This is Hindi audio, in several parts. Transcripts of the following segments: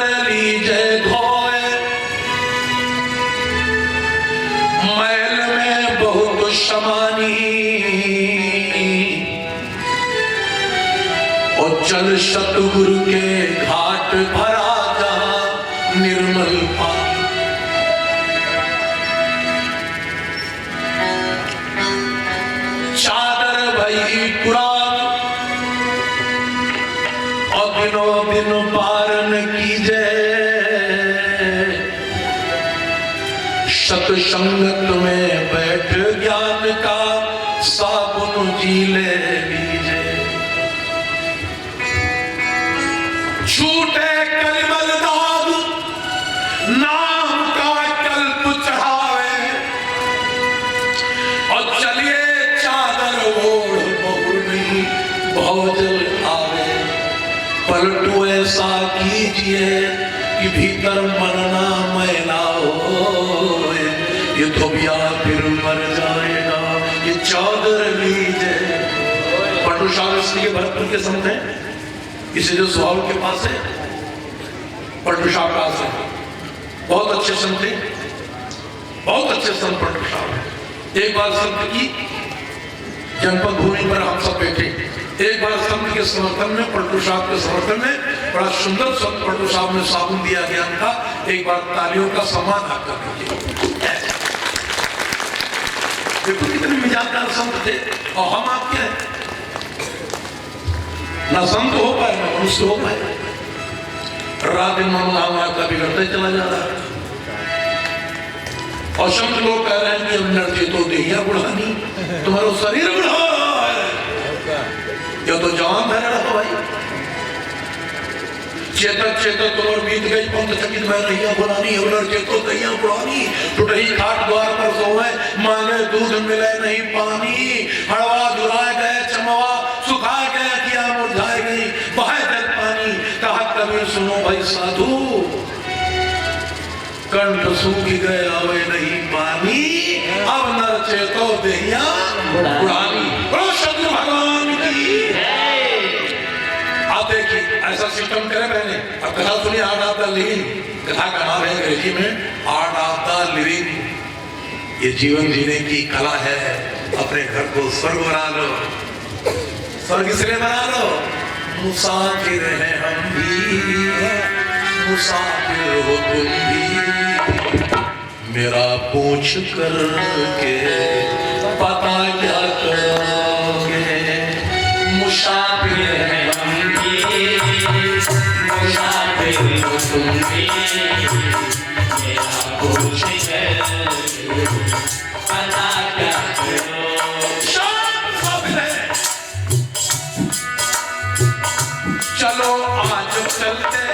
लीजे धोए मैल में बहुत शमानी और चल सतगुरु के घाट भरा जा निर्मल पानी। चादर भई पुराण और दिनों दिन पारन कीजे सतसंगत में बैठ ज्ञान का साबुन जीले लीजे। छूटे कलमल दाग नाम का कल्प चढ़ावे और चलिए चादर ओढ़ बहुर नहीं भौजल आवे। पलटू ऐसा कीजिए कि भीतर मरना मैला हो, ये धोबिया फिर मर जाएगा, ये चादर लीजिए। पलटू साहब इसलिए भरतपुर के संत हैं, इसे जो सुहाल के पास है पलटू साहब का आश्रम, बहुत अच्छे संत थे, बहुत अच्छे संत पलटू साहब। एक बार संत की जनपद भूमि पर हम सब बैठे, एक बार संत के समर्थन में, पलटू साहब के समर्थन में बड़ा सुंदर संत पलटू साहब ने साबुन दिया ज्ञान का। एक बार तालियों का सम्मान आप कर दीजिए। देखो कितने मिजाजदार संत थे और हम आप क्या है, ना संत हो पाए ना मनुष्य हो पाए। रात दिन मामला हमारा का बिगड़ता चला जा रहा है और संत लोग कह रहे हैं कि अब नृत्य तो देहिया बुढ़ानी, तुम्हारा शरीर बुढ़ा है या तो जवान है लड़ा भाई। चेतक चेतक तो और बीत गई पंथ चकित में रहिया बुलानी, अवलर चेतो दहिया बुढ़ानी। टूटही खाट द्वार पर सोए मांगे दूध मिले नहीं पानी। हड़वा दुराए गए चमवा सुखाए गए किया मुरझाए गई बहाए जल पानी। कहा कबीर सुनो भाई साधु कंठ सूख गए आवे नहीं पानी। अब नर चेतो दहिया बुढ़ानी। शत्रु भगवान की आप देखिए ऐसा सिस्टम करे मैंने। अब कथा सुनिए, आर्ट ऑफ द लिविंग, कथा का नाम है अंग्रेजी में आर्ट ऑफ द लिविंग। ये जीवन जीने की कला है। अपने घर को स्वर्ग बना लो, स्वर्ग इसलिए बना लो मुसाफिर हैं हम भी, मुसाफिर हो तुम भी। मेरा पूछ कर के पता क्या करोगे, मुसाफिर हैं हम भी, मुसाफिर हो तुम भी। मेरा पूछ कर पता क्या करोगे। सब है चलो आज चलते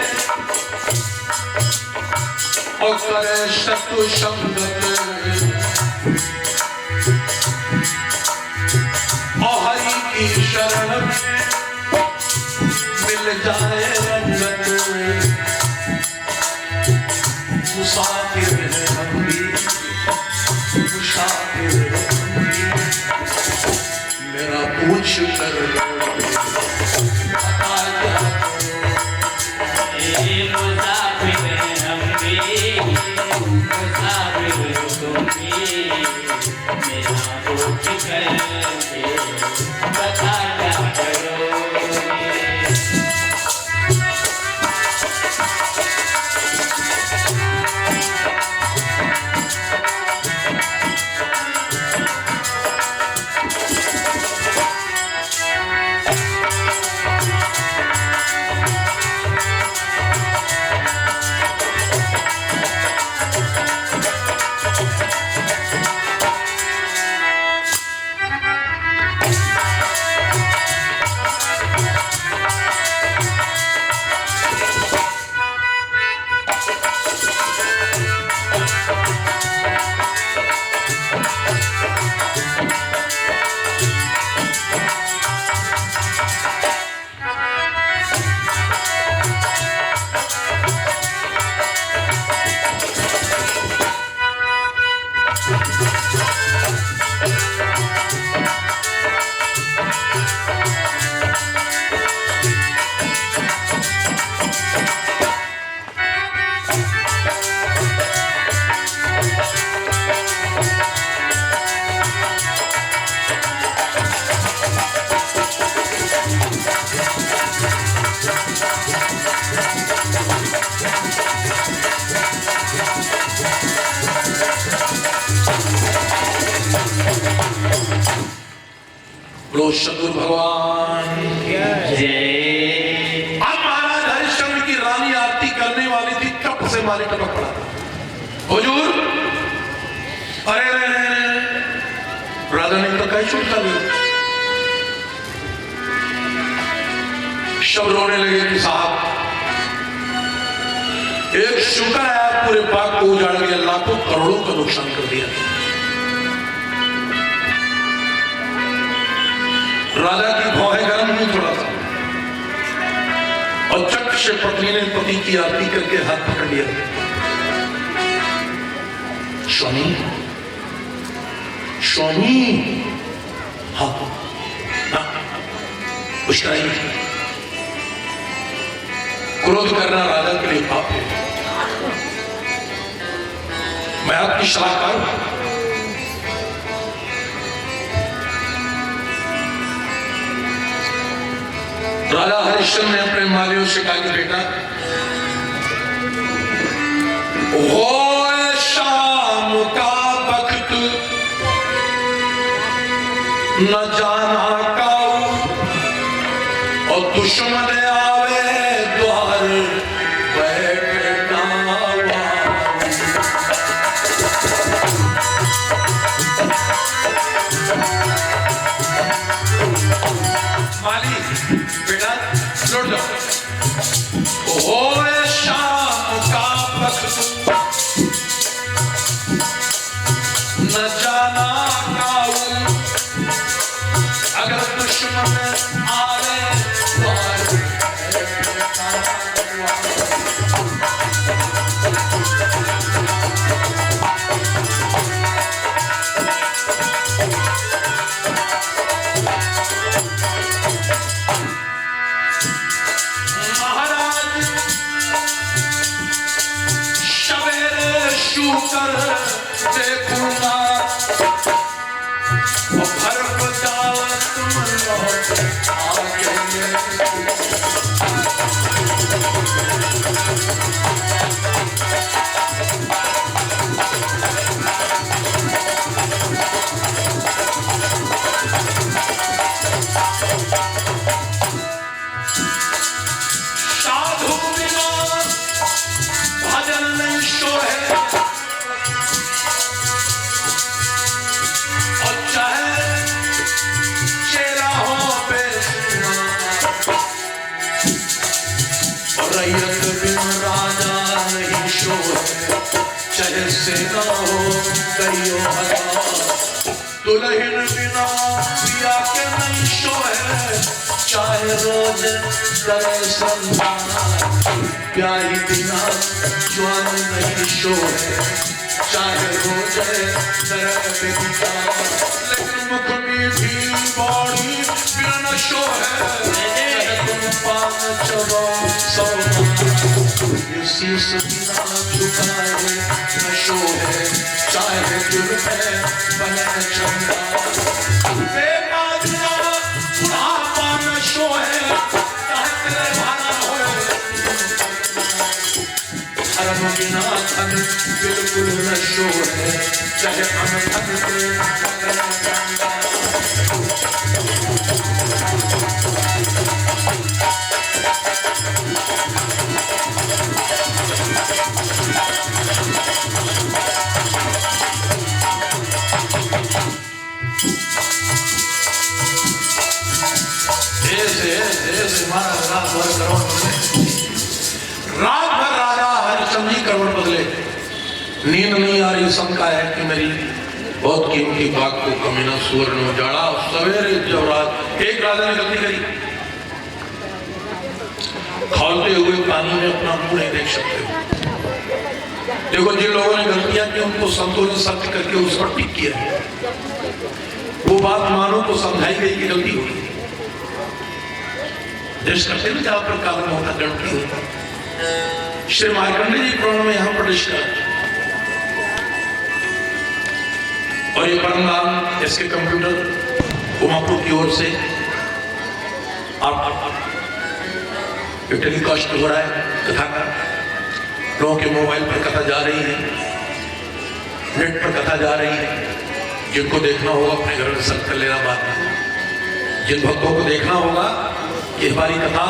और करे सतु संगत और हरि की शरण में मिल जाए रंगत। मुसाफिर हैं हम भी, मुसाफिर हैं हम भी। मेरा पूछ कर पता क्या मुसाफिर हैं हम भी, मुसाफिर हो तुम भी। मेरा पूछ कर पता क्या करोगे। बोलो सदगुरु भगवान जय। अब महाराज हरिश्चंद्र की रानी आरती करने वाली थी, टप से माली टपक पड़ा। हुजूर, अरे राजा ने तो कहीं छूटता नहीं। सब रोने लगे कि साहब एक शुक्र है पूरे पाक को उजाड़ दिया, लाखों करोड़ों का नुकसान कर दिया। राजा की भौहें गर्म हुई थोड़ा सा, और चट से पत्नी ने पति की आरती करके हाथ पकड़ लिया। स्वामी, स्वामी, हाँ हाँ, कुछ कराइए। क्रोध करना राजा के लिए पाप है। मैं आपकी सलाहकार हूं। राजा हरिश्चंद्र ने अपने मालियों से कहा कि बेटा, हो शाम का वक्त न जाना काऊ, और दुश्मन आवे द्वार बैठना। माली बेटा लौट जाओ। हो शाम का वक्त न जाना काऊ, अगर दुश्मन आवे द्वार बैठना। कर देखूंगा और घर बजावत मन साधु बिना भजन नहीं शोहे, चाहे सेना हो कईयों हजार। दुल्हन बिना पिया के नहीं सोए, चाहे रोज करे संतान। प्यारी बिना ज्वान नहीं सोए, चाहे रोज करे बेकार। लेकिन मुख में भी बॉडी बिना न सोए, चाहे तुम पान चबाओ सौ। शीश बिना झुकाए न सोए, चाहे जुल्फे बने चंदा। बेटा बिना बुढ़ापा न सोए, चाहे तेरे भाना होए। धर्म बिना धन बिल्कुल न सोए, चाहे अनधन के बने चंदा। रात भर राजा हरिश्चंद्र जी करवट बदले। नींद नहीं आ रही, शंका है कि मेरी बहुत कीमती बाग को कमीना सुअर ने उजाड़ा। सवेरे जब रात एक राजा ने गलती करी, खौलते हुए पानी में अपना मुंह नहीं देख सकते हो। देखो, जिन लोगों ने गलतियां की उनको संतों ने सत्य करके उस पर टिक किया। वो बात मानो तो समझाई गई कि गलती होगी। देश करते भी जहां पर कारण होता गलती होता। श्री मार्कंडेय जी पुराण में यहां पर डिस्कस, और ये परमदान इसके कंप्यूटर उमापुर की ओर से आप टेलीकास्ट हो रहा है। कथा का लोगों के मोबाइल पर कथा जा रही है, नेट पर कथा जा रही है। जिनको देखना होगा अपने घर में सर्च कर लेना। बात जिन भक्तों को देखना होगा कि हमारी कथा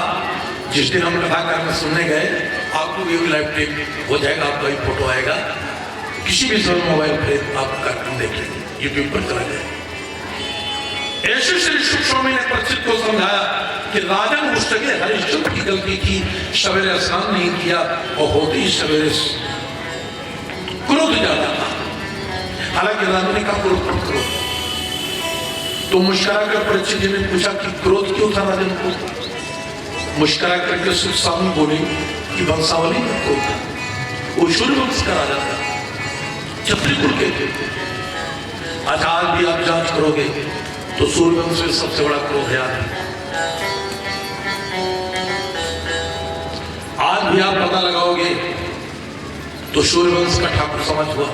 जिस दिन हम कथा करने सुनने गए, आपको भी लाइव टेप हो जाएगा, आपका भी फोटो आएगा, किसी भी समय मोबाइल पर आप कार्यक्रम देखेंगे, यूट्यूब पर चला जाए। ऐसे श्री शुक स्वामी ने प्रसिद्ध को समझाया कि राजन मुस्तके हरिश्चंद्र की गलती की, सवेरे स्नान नहीं किया और होते ही सवेरे क्रोध जाता था। हालांकि राजा ने कहा क्रोध मत करो, तो मुस्कुरा कर परीक्षित जी ने पूछा कि क्रोध क्यों था राजन को? मुस्कुरा करके सुख स्वामी बोले कि वंशावली में क्रोध था, वो सूर्यवंश का राजा था, क्षत्रिय कुल के थे। अच्छा आज भी आप जांच करोगे तो सूर्यवंश में सबसे बड़ा क्रोध है आज भी आप पता लगाओगे तो सूर्यवंश का ठाकुर समाज हुआ,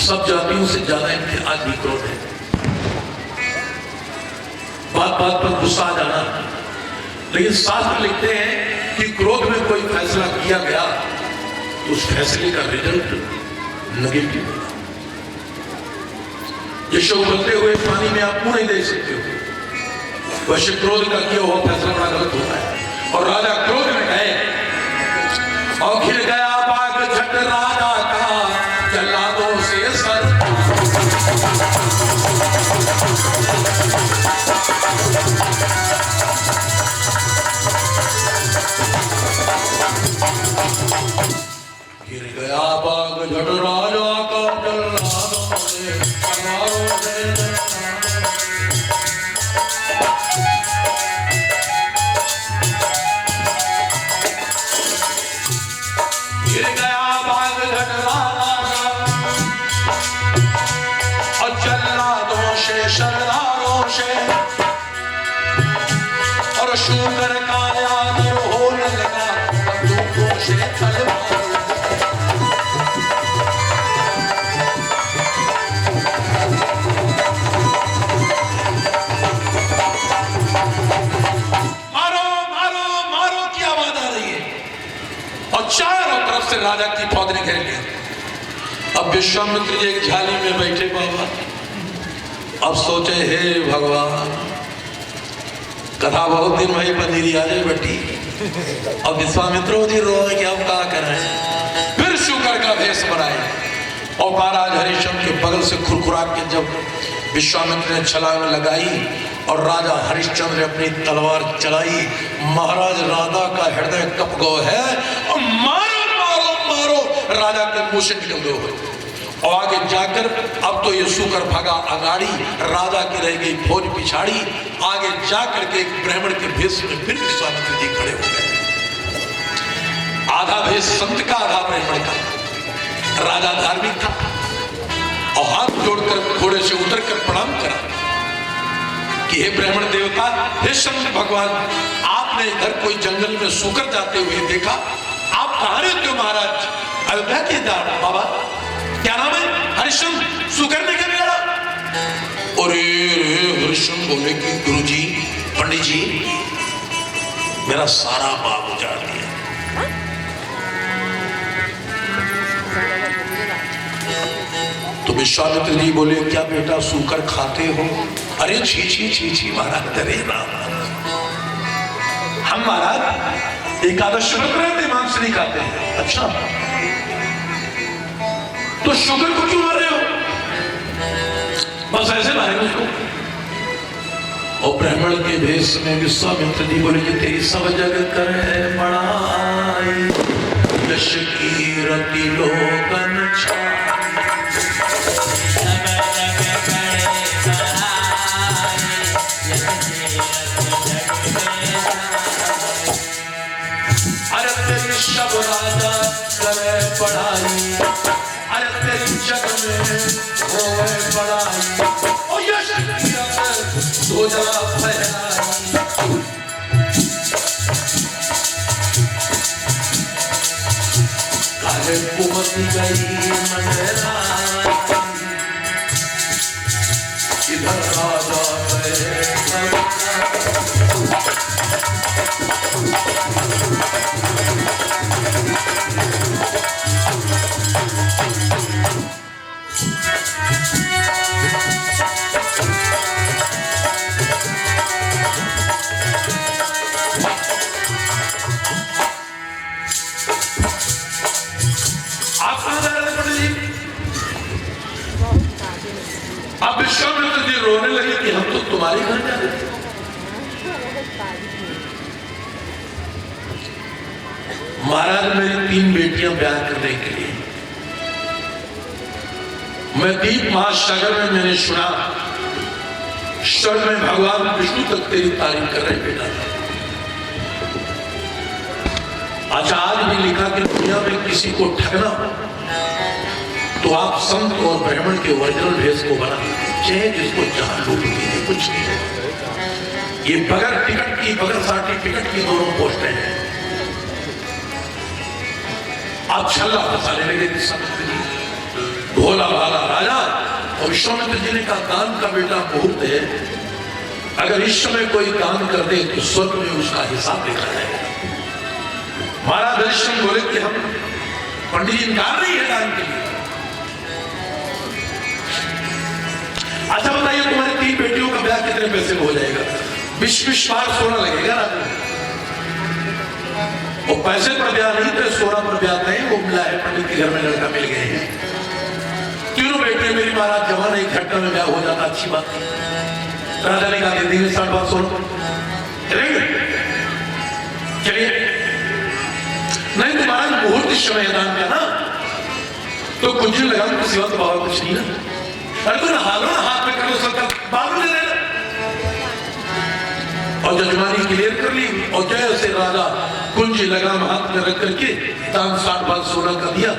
सब जातियों से ज्यादा इनके आज भी क्रोध है। बात बात पर गुस्सा आ जाना, लेकिन शास्त्र लिखते हैं कि क्रोध में कोई फैसला किया गया तो उस फैसले का रिजल्ट नेगेटिव होगा। जैसे उबलते हुए पानी में आप मुंह नहीं दे सकते हो, वैसे क्रोध का किया हुआ फैसला बड़ा गलत होता है। और राजा क्रोध में गए और खिल गया बाग झट राजा का, जल्लादों से सर गिर गया बाग झट राजा का, जल्लादों से तलवारों से गिर गया बाग झट राजा और जल्लादों से सरदारों से, और शूकर का आदर होने लगा बंदूकों से तलवार। मारो मारो मारो की आवाज आ रही है और चारों तरफ से राजा की फौज ने घेर लिया। अब विश्वामित्र जी एक झाली में बैठे बाबा, अब सोचे हे भगवान, कथा बहुत दिन भाई बंदी आ जाए बेटी। अब विश्वामित्रो जी रोए कि अब क्या करें, फिर शुकर का भेष बनाए और महाराज हरिश्चंद्र के बगल से खुरखुरा के जब विश्वामित्र ने छलांग लगाई और राजा हरिश्चंद्र ने अपनी तलवार चलाई, महाराज राजा का हृदय कप गो है और मारो मारो मारो राजा के मुंह से निकल गए। और आगे जाकर अब तो ये शुकर भागा अगाड़ी, राजा की रह गई फौज पिछाड़ी। आगे जाकर के एक ब्राह्मण के भेष में फिर विश्वामित्र जी खड़े हो गए, आधा भेष संत का आधा ब्राह्मण का। राजा धार्मिक था और हाथ जोड़कर घोड़े से उतरकर प्रणाम करा कि हे ब्राह्मण देवता, हे संत भगवान, आपने इधर कोई जंगल में शुकर जाते हुए देखा, आप कहां रहते हो महाराज? अयोध्या के दार बाबा, क्या नाम है? हरिश्चंद्र, शुकर ने क्या बिगाड़ा? और हरिश्चंद्र बोले कि गुरुजी, पंडित जी, मेरा सारा बाग उजाड़ दिया। तो विश्वामित्र जी बोले क्या बेटा शुकर खाते हो? अरे छी छी छी छी महाराज, डरे ना, हम महाराज एकादश व्रत रहते, मांस नहीं खाते हैं। अच्छा, तो शुगर को क्यों मार रहे हो? बस ऐसे मारे उसको। और ब्राह्मण के भेष में विश्वामित्र जी बोले कि तेरी सब जग करे बड़ाई, यश कीर्ति लोकन छाई। अरे तेरी सब राजा करे पढ़ाई, अरे तेरी जग में होए बड़ाई, और यश कीर्ति ध्वजा फहराई। काहे कुमति गई मंडरा, इधर राजा करे तुम्हारे घर जा रहे थे। महाराज मेरी 3 बेटियां ब्याह करने के लिए, मैं दीप महासागर में मैंने सुना स्वर्ग में भगवान विष्णु तक तेरी तारीफ कर रहे बेटा। अच्छा आज भी लिखा कि दुनिया में किसी को ठगना तो आप संत और ब्राह्मण के ओरिजिनल भेष को बना चाहे जिसको जहां लूट दीजिए, कुछ नहीं। ये बगैर टिकट की बगैर सर्टिफिकेट की दोनों पोस्टें हैं। आप छल्ला फंसाने लगे विश्वामित्र जी, भोला भाला राजा। और विश्वामित्र जी ने कहा दान का बेटा मुहूर्त है, अगर इस समय कोई दान कर दे तो स्वर्ग में उसका हिसाब देखा जाएगा। महाराज हरिश्चंद्र बोले कि हम पंडित जी इनकार नहीं है दान के लिए। अच्छा बताइए तुम्हारी 3 बेटियों का ब्याह कितने पैसे में हो जाएगा? 20 बार सोना लगेगा ना। वो पैसे पर ब्याह नहीं तो सोना पर ब्याह नहीं, वो मिला है पंडित के घर में लड़का मिल गए हैं। 3 बेटे मेरी महाराज जवान, एक घटना में ब्याह हो जाता, अच्छी बात। राजा ने कहा दे देंगे 60 बार सोना, चलेंगे चलिए। नहीं तो महाराज मुहूर्त इस समय दान का ना, तो कुछ लगा तो सिवा तो बाबा कुछ नहीं ना। अरे तो हालो ना, हाथ में करो सकता बाबू ले लेना। और जजमानी क्लियर कर ली और जैसे राजा कुंजी लगाम हाथ में रख करके दान 60 बार सोना का दिया।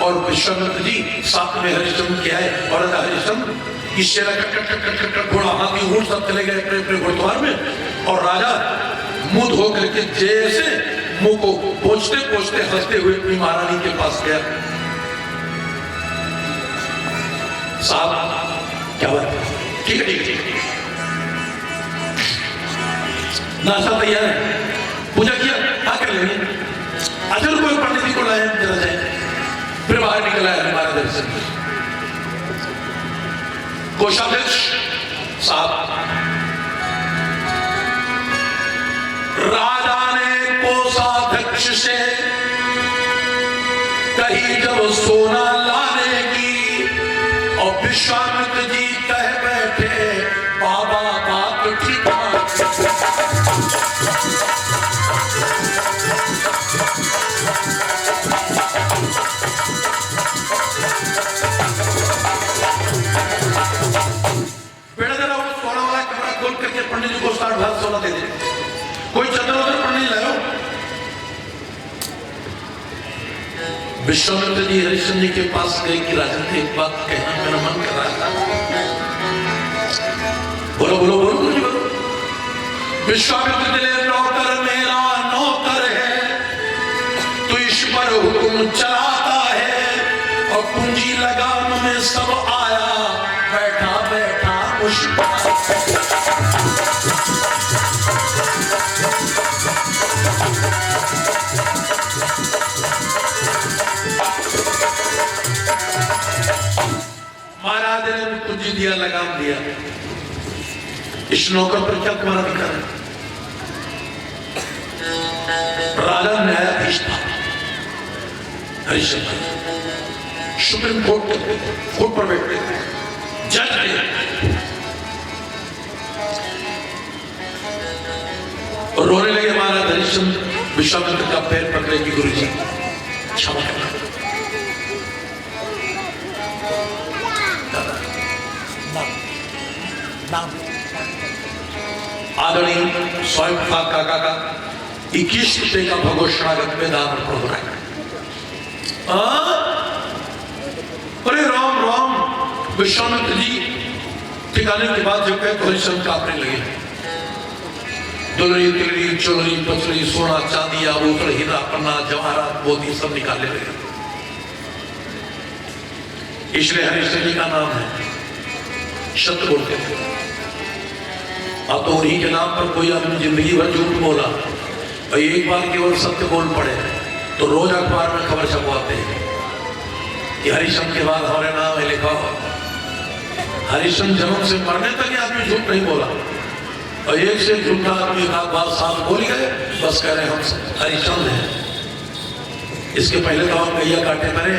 और विश्वामित्र जी साथ में हरिश्चंद्र के आए और राजा हरिश्चंद्र की शेरा कट घोड़ा हाथी ऊंट सब चले गए अपने अपने घुड़सवार में। और राजा मुंह धो करके जैसे मुंह को पोंछते पोंछते हंसते हुए अपनी महारानी के पास गया। साहब क्या बात? ठीक है ठीक है, नाश्ता तैयार है, पूजा किया, हाँ कर लेंगे। अच्छा कोई पंडित जी को लाए जरा जाए। फिर बाहर निकला है हमारा दर्शन। कोषाध्यक्ष साहब, राजा ने कोषाध्यक्ष से कही जब सोना लाने की, और विश्वामित्र जी कह बैठे बाबा बात ठीक। बेटा जरा वो सोना वाला कमरा खोल करके पंडित जी को 60 बार सोना दे दे। कोई चंद्र उधर पंडित लाओ। विश्वामित्र जी हरिश्चंद्र जी के पास गए कि राजन थे एक बात कहना मेरा मन कर रहा था। बोलो बोलो बोलो बोलो बोलो। विश्वामित्र जी नौकर मेरा नौकर है, तो इस पर हुक्म चलाता है। और पूंजी लगाम में सब आया, बैठा बैठा महाराज ने पूंजी दिया, लगाम दिया। इस नौकर पर क्या तुम्हारा अधिकार है? राजा न्यायाधीश था हरिश्चंद्र, सुप्रीम कोर्ट पर बैठे जज थे। और रोने लगे महाराज हरिश्चंद्र विश्वामित्र का पैर पकड़े कि गुरु जी क्षमा करना। आदरणीय स्वयं काका का 21 रुपए का भगवत शरणागत में दान अर्पण हो रहा है। अरे राम राम। विश्वामित्र जी ठिकाने के बाद जब गए तो हरिश्चंद्र कांपने लगे। दुलरी तिलरी चुलरी पचरी सोना चांदी आभूषण हीरा पन्ना जवाहरात मोती सब निकालने लगे। इसलिए हरिश्चंद्र जी का नाम है सत्य बोलते थे। अब तो उन्हीं के नाम पर कोई आदमी जिंदगी भर झूठ बोला और एक बार केवल सत्य बोल पड़े तो रोज अखबार में खबर छपवाते हैं कि हरिश्चंद्र के बाद हमारे नाम है लिखा हो। हरिश्चंद्र जन्म से मरने तक ये आदमी झूठ नहीं बोला और एक से झूठा आदमी एक बात साथ बोल गए, बस कह रहे हम हरिश्चंद्र हैं। इसके पहले तो हम गैया काटे मरे।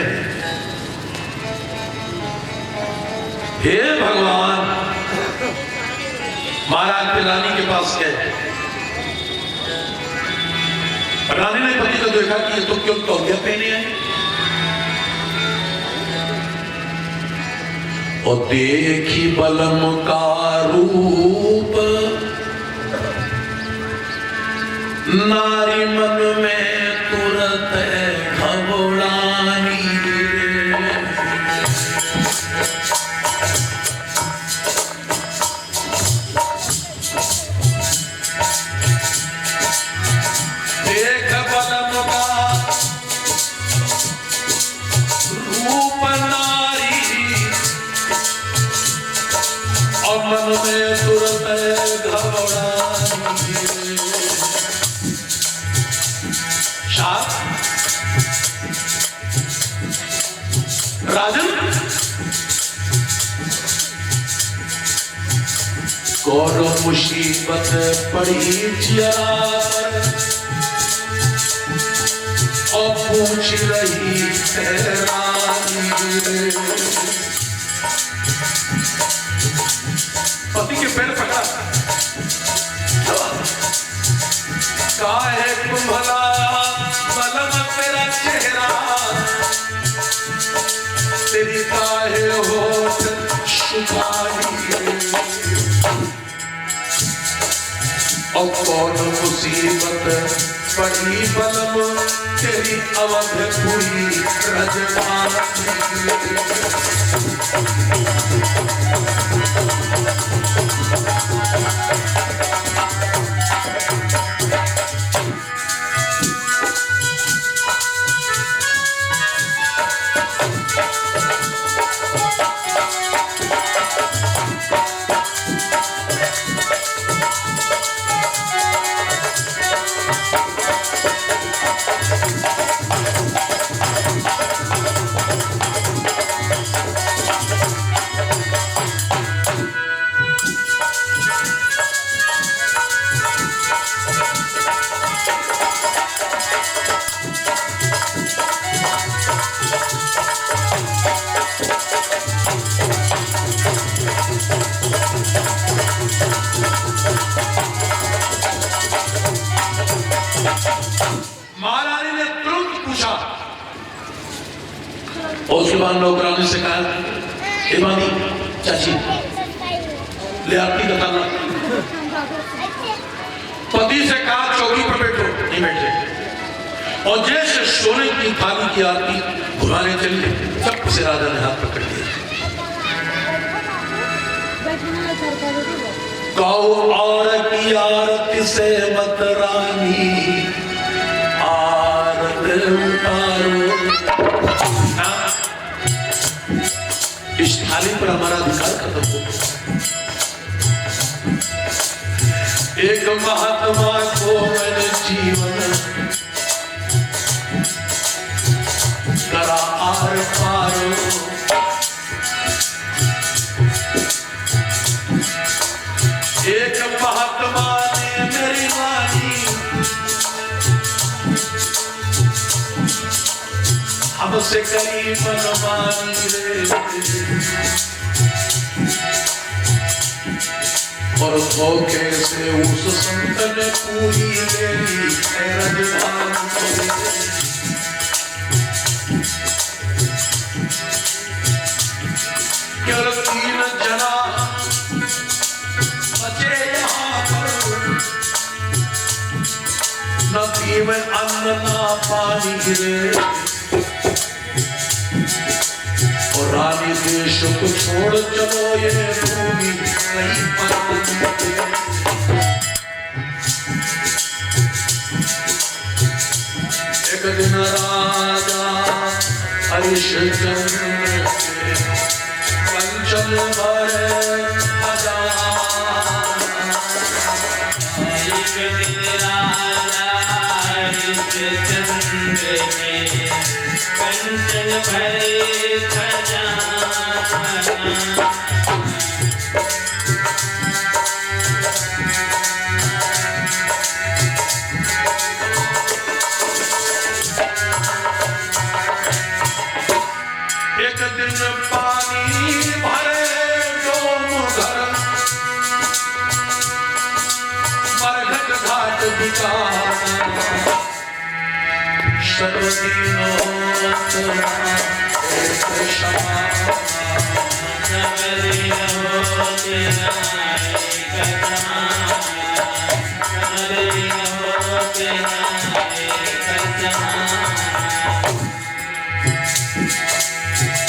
हे भगवान, महाराज के रानी के पास गए। रानी ने पति को देखा कि ये तो क्यों तौलिया पहने हैं, और देखी बलम का रूप नारी मन में तुरंत घबरानी। देख बलम का रूप नारी और मन में तुरंत घबरानी। राजन कौन मुसीबत पड़ी जिया और पूछ रही है रानी। पति के पैर पकड़ा, काहे कुंभलाया बलम तेरा चेहरा, तेरी काहे होठ शुभाई, और कौन मुसीबत पड़ी बलम तेरी अवधपुरी रजवानी। महारानी ने तुरंत पूछा, और उसके बाद नौकरानी से कहा, इमानी चाची ले आरती बताना। पति से कहा चौकी पर बैठो, नहीं बैठे, और जैसे सोने की थाली की आरती घुमाने चली, सब से राजा ने हाथ पकड़ लिया। कहो और की आरती से मत रानी उतारो, इस थाली पर हमारा अधिकार खत्म हो। एक महात्मा को मैंने जीवन करा आर पारो, एक महात्मा ने मेरी रानी हमसे कई मनमानी रे, और धोखे से उस संत ने पूरी मेरी रजवानी। केवल 3 जना बचे यहाँ पर, न पीवे अन्न ना पानी रे, और रानी देश को छोड़ चलो ये भूमि नहीं पड़ती। एक दिन राजा हरिश्चंद्र कंचन भरे हजार, एक दिन राजा हरिश्चंद्र कंचन भरे एक दिन पानी भरे डोम घर, बिकाना सर्वदीनो तेरा एक क्षमा सर्वदीनो तेरा एक क्षमा सर्वदीनो तेरा एक क्षमा।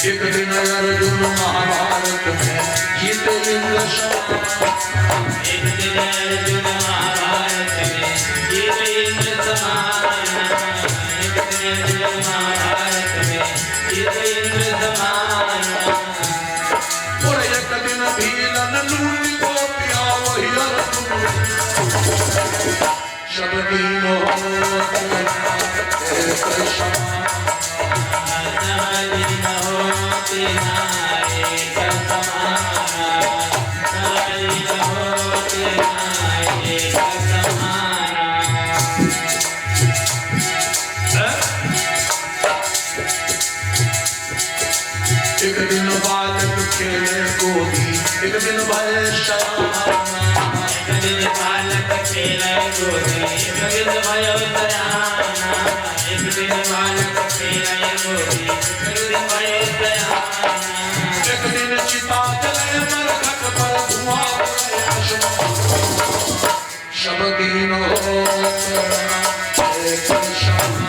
एक दिन अर्जुन महाभारत में जीते इंद्र समान एक दिन अर्जुन महाभारत में जीते इंद्र समान एक दिन अर्जुन महाभारत में जीते इंद्र समान और एक दिन भीलन लूटी गोपिया वही अर्जुन सब दीनों एक समान एक दिन बालक खेले गोदी एक दिन भय शयाना एक दिन बालक खेले गोदी एक दिन भय शयाना एक दिन बालक खेले गोदी एक दिन भय शयाना एक दिन चिता जले मरघट पर धुआं उड़े आसमान सब दीनों एक क्षमा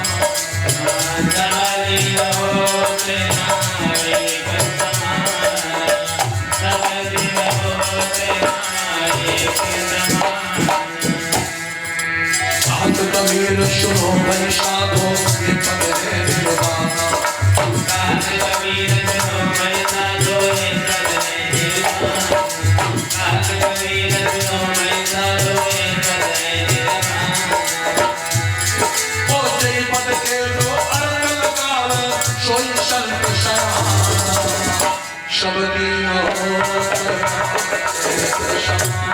कबीर सुनो भाई साधो ये पद है निर्वाणा कबीर सुनो भाई साधो ये पद है निर्वाणा कबीर सुनो भाई साधो ये पद है निर्वाणा ओ जय पद के दो अर्थ लगावे सोई संत सराहना सब दीनों एक क्षमा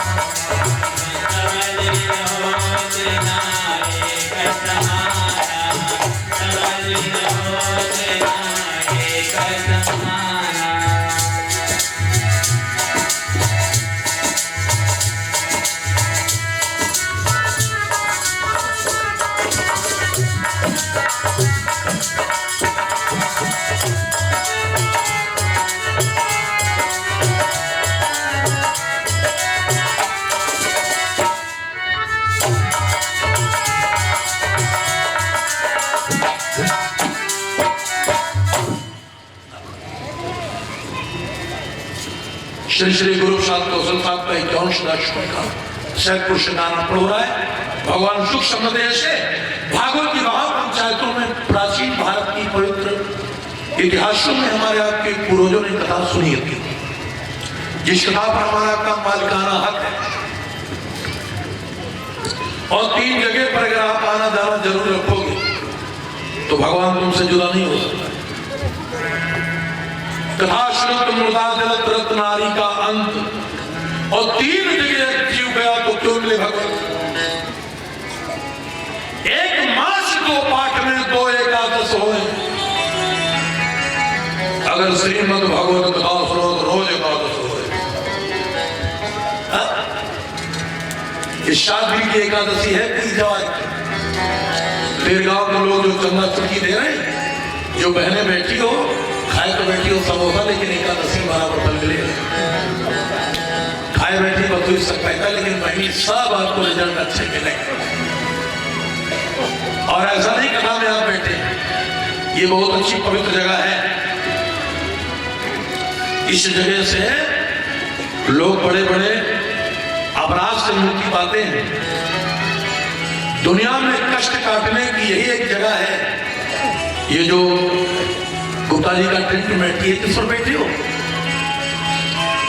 श्री श्री गुरु साहब कौशल साहब का 51 दर्शन का सैदपुर से गाना पढ़ रहा है। भगवान सुख समझे से भागवत की महापंचायतों में प्राचीन भारत की पवित्र इतिहासों में हमारे आपके पूर्वजों ने कथा सुनी थी, जिस कथा पर हमारा आपका मालिकाना हक है और 3 जगह पर अगर आप आना जाना जरूर रखोगे तो भगवान तुमसे जुदा नहीं हो सकता। कथा श्रुत मुर्दा जलत रत्न नारी का अंत और 3 जगह जीव गया तो क्यों मिले भगवत। एक मास 2 पाठ में 2 एकादश होए, अगर श्रीमद् भगवत कथा सुनो तो रोज एकादश होए। इस शादी की एकादशी है कोई जवाब। फिर गांव के लोग जो चंदा चुटकी दे रहे हैं, जो बहनें बैठी हो खाए तो बैठी हो समोसा, लेकिन एकादशी बराबर फल मिलेगा। खाए बैठी बतूर सकता है लेकिन बहनी सब आपको रिजल्ट अच्छे मिलेंगे। और ऐसा नहीं कथा में आप बैठे, ये बहुत अच्छी पवित्र जगह है। इस जगह से लोग बड़े बड़े अपराध से मुक्ति पाते हैं। दुनिया में कष्ट काटने की यही एक जगह है। ये जो गुप्ता जी का टेंट बैठी है, किस पर बैठी हो,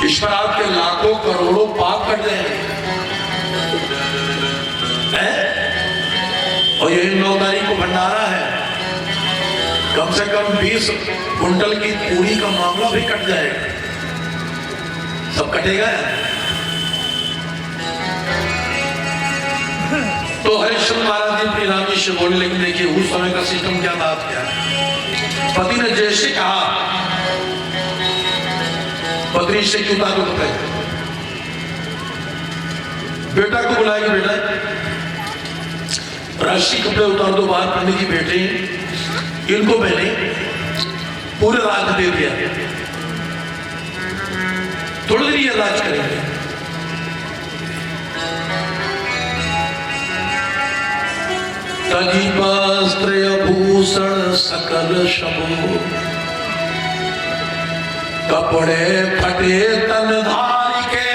इस पर आपके लाखों करोड़ों पाप कट जाएंगे। और यही 9 तारीख को भंडारा है, कम से कम 20 कुंटल की पूरी का मामला भी कट जाएगा। सब कटेगा। तो हरिश्चंद्र महाराज जी अपनी रानी से बोले, लेकिन देखिए उस समय का सिस्टम क्या था, क्या पति ने जैसे कहा, पत्नी से क्यों ताल्लुक है, बेटा को बुलाएगी, बेटा राष्ट्रीय कपड़े उतार दो बाहर, पंडित जी बैठे इनको मैंने पूरे राज दे दिया, थोड़ी देर ये राज करेंगे। तजी वस्त्र भूषण सकल शबो, कपड़े फटे तन धारी के,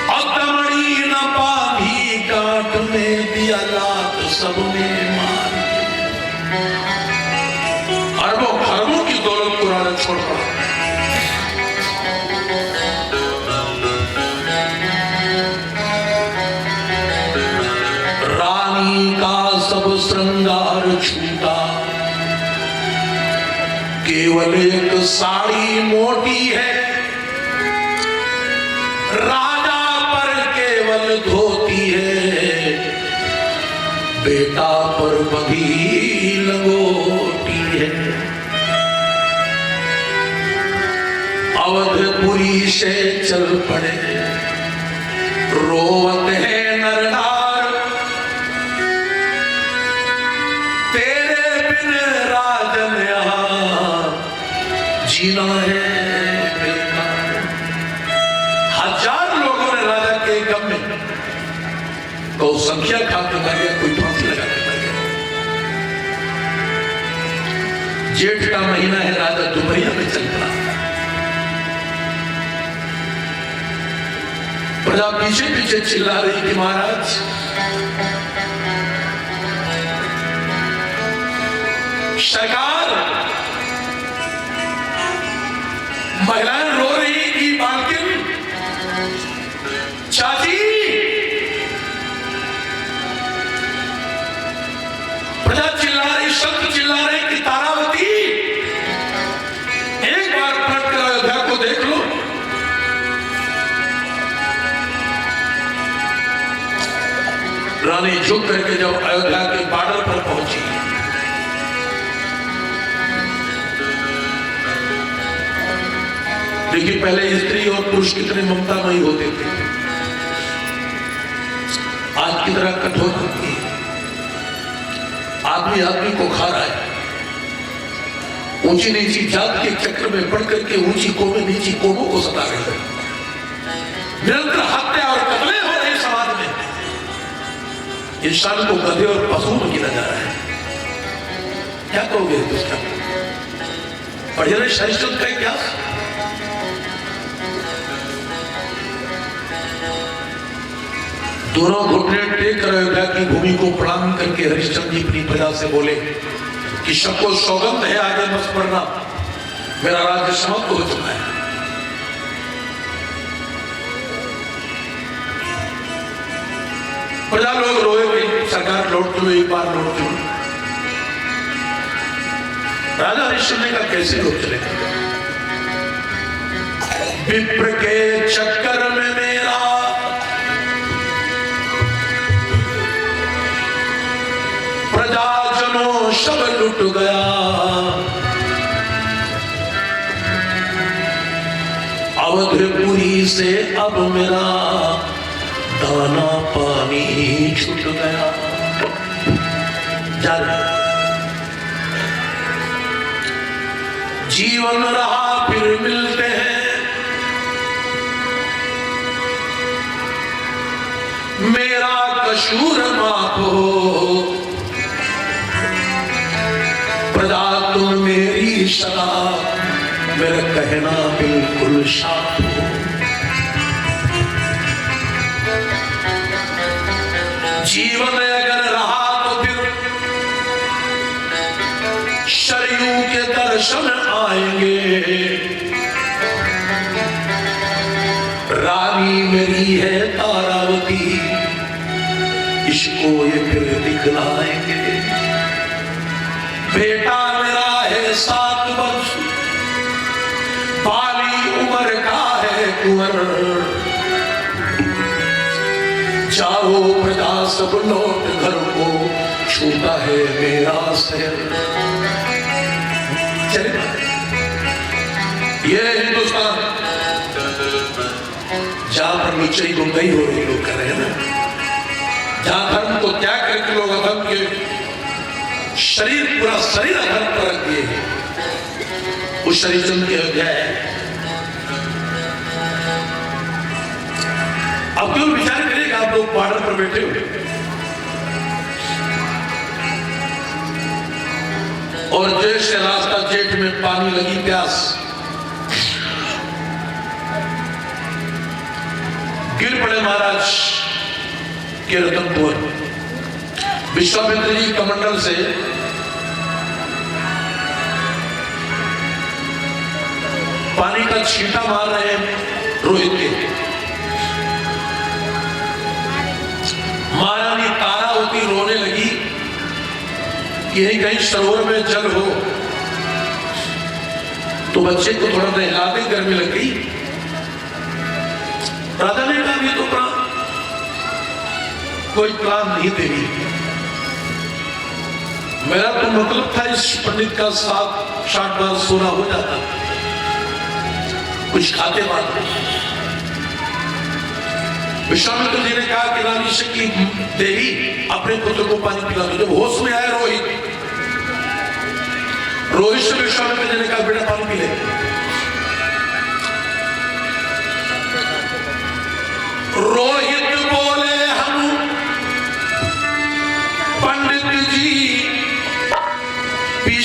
अकमणी न पाभी काट में दिया लात सब में मार। अरबों खरबों की दौलत कुरान छोड़ पड़ा। रानी का सब श्रृंगार छूटा, केवल एक साड़ी मोटी है, राजा पर केवल धोती है, बेटा पर बधी लंगोटी है। अवधपुरी से चल पड़े रोवत है नरनार, तेरे बिन राजन यहाँ जीना है बेकार। 1000 लोगों ने राजा के गम में तो संख्या खा के मर गया, कोई फांसी लगा के मर गया। जेठ का महीना है, राजा दुबैया में चल पड़ा। प्रजा पीछे पीछे चिल्ला रही कि महाराज सरकार, महिलाएं रो रही कि बालकिन चाची, प्रजा चिल्ला रही, शब्द चिल्ला रहे कि तारावती एक बार पलट कर अयोध्या को देख लो। रानी झुक करके जब अयोध्या के बॉर्डर पर पहुंची, देखिए पहले स्त्री और पुरुष कितने ममता नहीं होते थे, आज की तरह कठोर होती है। आदमी आदमी को खा रहा है, ऊंची नीची जात के चक्र में पड़ करके ऊंची कौमें नीची कौमों को सता रहे हैं। निरंतर हत्या और कत्ले हो रहे समाज में, इंसान को गधे और पशु में गिना जा रहा है। क्या कहोगे उसका? पढ़े सहिष्णुता का क्या? दोनों घुटने टेक कर अयोध्या की भूमि को प्रणाम करके हरिश्चंद्र जी अपनी प्रजा से बोले कि सबको सौगंध है आगे मत पड़ना, मेरा राज्य समाप्त हो चुका है। प्रजा लोग रोए हुए, सरकार लौट चलो, एक बार लौट चलो। राजा हरिश्चंद्र ने कहा कैसे लौट चलेगा? विप्र के चक्कर में मेरा प्रजाजनों सब लुट गया, अवधपुरी से अब मेरा दाना पानी छूट गया। जीवन रहा फिर मिलते हैं, मेरा कसूर माफ हो, प्रजा तुम मेरी सदा, मेरा कहना बिल्कुल साफ हो। जीवन अगर रहा तो फिर सरयू के दर्शन आएंगे, रानी मेरी है तारावती, इसको ये फिर दिखलाएंगे। बेटा मेरा है 7 वर्ष, बाली उम्र का है कुंवर, जाओ प्रजा सब लौट घर को, छूटा है मेरा शहर। चले ये हिंदुस्तान जहां पर लुच्चाई गुंडाई हो रही, लोग कर रहे हैं ना, जहां धर्म को त्याग करके लोग अधर्म के शरीर, पूरा शरीर अधर्म पर रख दिए, उस शरीर चंद की अयोध्या है। अब क्यों विचार करेगा, आप लोग बॉर्डर पर बैठे हुए और जैसे रास्ता जेठ में पानी लगी प्यास, गिर पड़े महाराज के रतनपुर। विश्वामित्र जी कमंडल से पानी का छींटा मार रहे हैं रोहित के। महारानी तारावती रोने लगी कि यही कहीं सरोवर में जल हो तो बच्चे को थोड़ा नहला दे, गर्मी लग गई। राजा ने कहा ये तो कोई प्लान नहीं देगी, मेरा तो मतलब था इस पंडित का 7-8 बार सोना हो जाता, कुछ खाते बात। विश्वामित्र जी ने कहा कि रानी शक्ति देवी अपने पुत्र को पानी पिला दो। जब होश में आया रोहित से विश्वामित्र जी ने कहा बेटा पानी पी ले। रोहित बोले हम पंडित जी पी